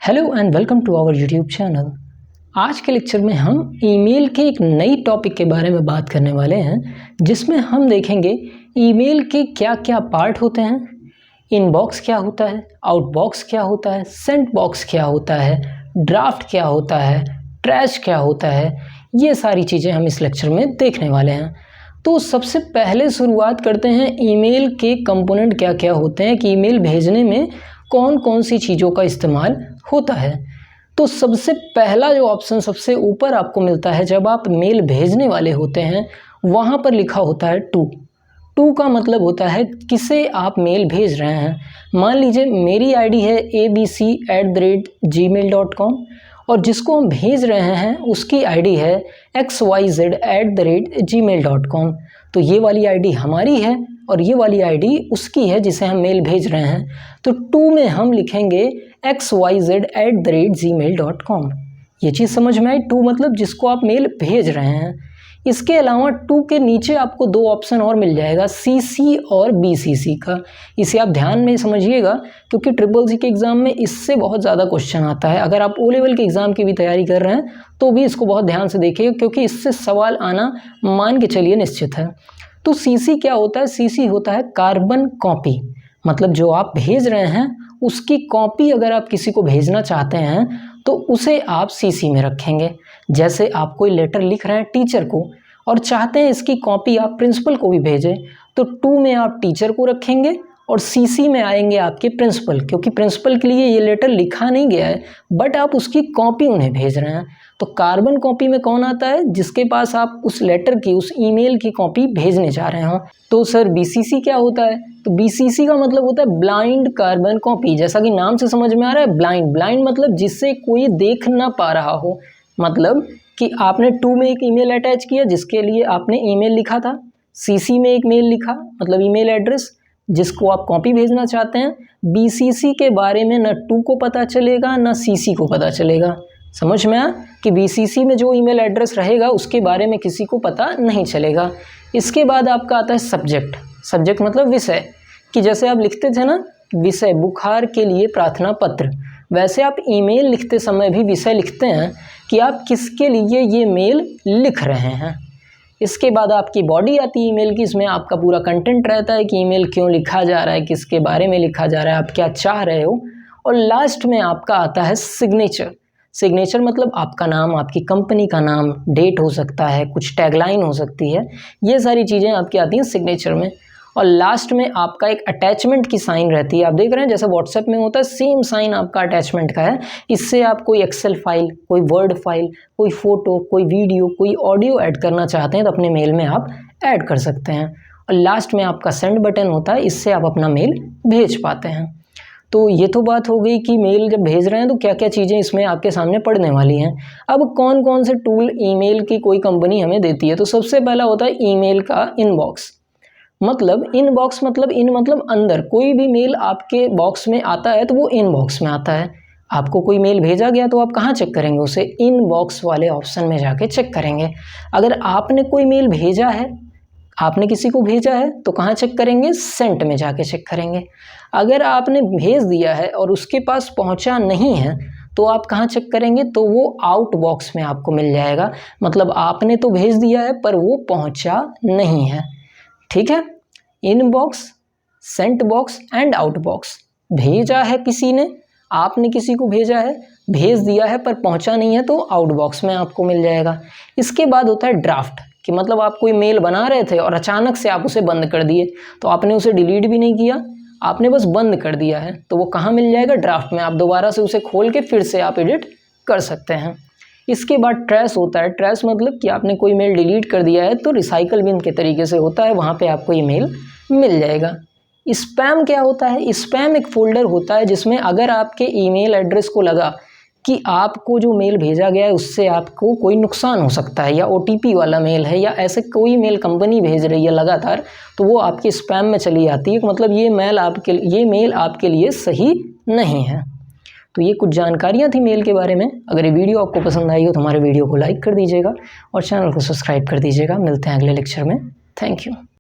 Hello and welcome to our YouTube channel. आज के lecture में हम ईमेल के एक नई टॉपिक के बारे में बात करने वाले हैं, जिसमें हम देखेंगे ईमेल के क्या क्या पार्ट होते हैं, इनबॉक्स क्या होता है, आउटबॉक्स क्या होता है, सेंट बॉक्स क्या होता है, ड्राफ्ट क्या होता है, ट्रैश क्या होता है। ये सारी चीज़ें हम इस लेक्चर में देखने वाले हैं। तो सबसे पहले शुरुआत करते हैं ईमेल के कंपोनेंट क्या क्या होते हैं कि ईमेल भेजने में कौन कौन सी चीज़ों का इस्तेमाल होता है। तो सबसे पहला जो ऑप्शन सबसे ऊपर आपको मिलता है जब आप मेल भेजने वाले होते हैं, वहाँ पर लिखा होता है टू का मतलब होता है किसे आप मेल भेज रहे हैं। मान लीजिए मेरी आईडी है abc@gmail.com और जिसको हम भेज रहे हैं उसकी आईडी है xyz@gmail.com। तो ये वाली आईडी हमारी है और ये वाली आईडी उसकी है जिसे हम मेल भेज रहे हैं। तो टू में हम लिखेंगे xyz@gmail.com। ये चीज़ समझ में आई? टू मतलब जिसको आप मेल भेज रहे हैं। इसके अलावा टू के नीचे आपको दो ऑप्शन और मिल जाएगा, CC और BCC का। इसे आप ध्यान में समझिएगा क्योंकि CCC के एग्ज़ाम में इससे बहुत ज़्यादा क्वेश्चन आता है। अगर आप O लेवल के एग्ज़ाम की भी तैयारी कर रहे हैं तो भी इसको बहुत ध्यान से देखिएगा क्योंकि इससे सवाल आना मान के चलिए निश्चित है। तो CC क्या होता है? CC होता है कार्बन कॉपी, मतलब जो आप भेज रहे हैं उसकी कॉपी अगर आप किसी को भेजना चाहते हैं तो उसे आप CC में रखेंगे। जैसे आप कोई लेटर लिख रहे हैं टीचर को और चाहते हैं इसकी कॉपी आप प्रिंसिपल को भी भेजें, तो टू में आप टीचर को रखेंगे और CC में आएंगे आपके प्रिंसिपल, क्योंकि प्रिंसिपल के लिए ये लेटर लिखा नहीं गया है बट आप उसकी कॉपी उन्हें भेज रहे हैं। तो कार्बन कॉपी में कौन आता है? जिसके पास आप उस लेटर की, उस ईमेल की कॉपी भेजने जा रहे हो। तो सर BCC क्या होता है? तो BCC का मतलब होता है ब्लाइंड कार्बन कॉपी। जैसा कि नाम से समझ में आ रहा है, ब्लाइंड मतलब जिससे कोई देख ना पा रहा हो। मतलब कि आपने टू में एक ईमेल अटैच किया जिसके लिए आपने ईमेल लिखा था, CC में एक मेल लिखा मतलब ईमेल एड्रेस जिसको आप कॉपी भेजना चाहते हैं। BCC के बारे में न टू को पता चलेगा न CC को पता चलेगा। समझ में आया कि BCC में जो ईमेल एड्रेस रहेगा उसके बारे में किसी को पता नहीं चलेगा। इसके बाद आपका आता है सब्जेक्ट मतलब विषय, कि जैसे आप लिखते थे ना विषय, बुखार के लिए प्रार्थना पत्र, वैसे आप ईमेल लिखते समय भी विषय लिखते हैं कि आप किसके लिए ये मेल लिख रहे हैं। इसके बाद आपकी बॉडी आती है ईमेल की, इसमें आपका पूरा कंटेंट रहता है कि ईमेल क्यों लिखा जा रहा है, किसके बारे में लिखा जा रहा है, आप क्या चाह रहे हो। और लास्ट में आपका आता है सिग्नेचर मतलब आपका नाम, आपकी कंपनी का नाम, डेट हो सकता है, कुछ टैगलाइन हो सकती है, ये सारी चीज़ें आपकी आती हैं सिग्नेचर में। और लास्ट में आपका एक अटैचमेंट की साइन रहती है। आप देख रहे हैं जैसे व्हाट्सएप में होता है, सेम साइन आपका अटैचमेंट का है। इससे आप कोई एक्सेल फाइल, कोई वर्ड फाइल, कोई फ़ोटो, कोई वीडियो, कोई ऑडियो ऐड करना चाहते हैं तो अपने मेल में आप ऐड कर सकते हैं। और लास्ट में आपका सेंड बटन होता है, इससे आप अपना मेल भेज पाते हैं। तो ये तो बात हो गई कि मेल जब भेज रहे हैं तो क्या क्या चीज़ें इसमें आपके सामने पड़ने वाली हैं। अब कौन कौन से टूल ईमेल की कोई कंपनी हमें देती है? तो सबसे पहला होता है ईमेल का इनबॉक्स। मतलब इनबॉक्स मतलब इन मतलब अंदर, कोई भी मेल आपके बॉक्स में आता है तो वो इनबॉक्स में आता है। आपको कोई मेल भेजा गया तो आप कहाँ चेक करेंगे? उसे इनबॉक्स वाले ऑप्शन में जाके चेक करेंगे। अगर आपने कोई मेल भेजा है, आपने किसी को भेजा है तो कहाँ चेक करेंगे? सेंट में जाके चेक करेंगे। अगर आपने भेज दिया है और उसके पास पहुँचा नहीं है तो आप कहाँ चेक करेंगे? तो वो आउट बॉक्स में आपको मिल जाएगा। मतलब आपने तो भेज दिया है पर वो पहुँचा नहीं है। ठीक है, inbox, sent box and outbox. भेजा है किसी ने, आपने किसी को भेजा है, भेज दिया है पर पहुंचा नहीं है तो आउट बॉक्स में आपको मिल जाएगा। इसके बाद होता है ड्राफ्ट, कि मतलब आप कोई मेल बना रहे थे और अचानक से आप उसे बंद कर दिए, तो आपने उसे डिलीट भी नहीं किया, आपने बस बंद कर दिया है, तो वो कहाँ मिल जाएगा? ड्राफ्ट में। आप दोबारा से उसे खोल के फिर से आप एडिट कर सकते हैं। इसके बाद ट्रैश होता है। ट्रैश मतलब कि आपने कोई मेल डिलीट कर दिया है तो रिसाइकल बिन के तरीके से होता है, वहाँ पे आपको ये मेल मिल जाएगा। स्पैम क्या होता है? स्पैम एक फोल्डर होता है जिसमें अगर आपके ईमेल एड्रेस को लगा कि आपको जो मेल भेजा गया है उससे आपको कोई नुकसान हो सकता है, या OTP वाला मेल है, या ऐसे कोई मेल कंपनी भेज रही है लगातार, तो वो आपके स्पैम में चली जाती है। मतलब ये मेल आपके लिए सही नहीं है। तो ये कुछ जानकारियाँ थी मेल के बारे में। अगर ये वीडियो आपको पसंद आई हो तो हमारे वीडियो को लाइक कर दीजिएगा और चैनल को सब्सक्राइब कर दीजिएगा। मिलते हैं अगले लेक्चर में। Thank you.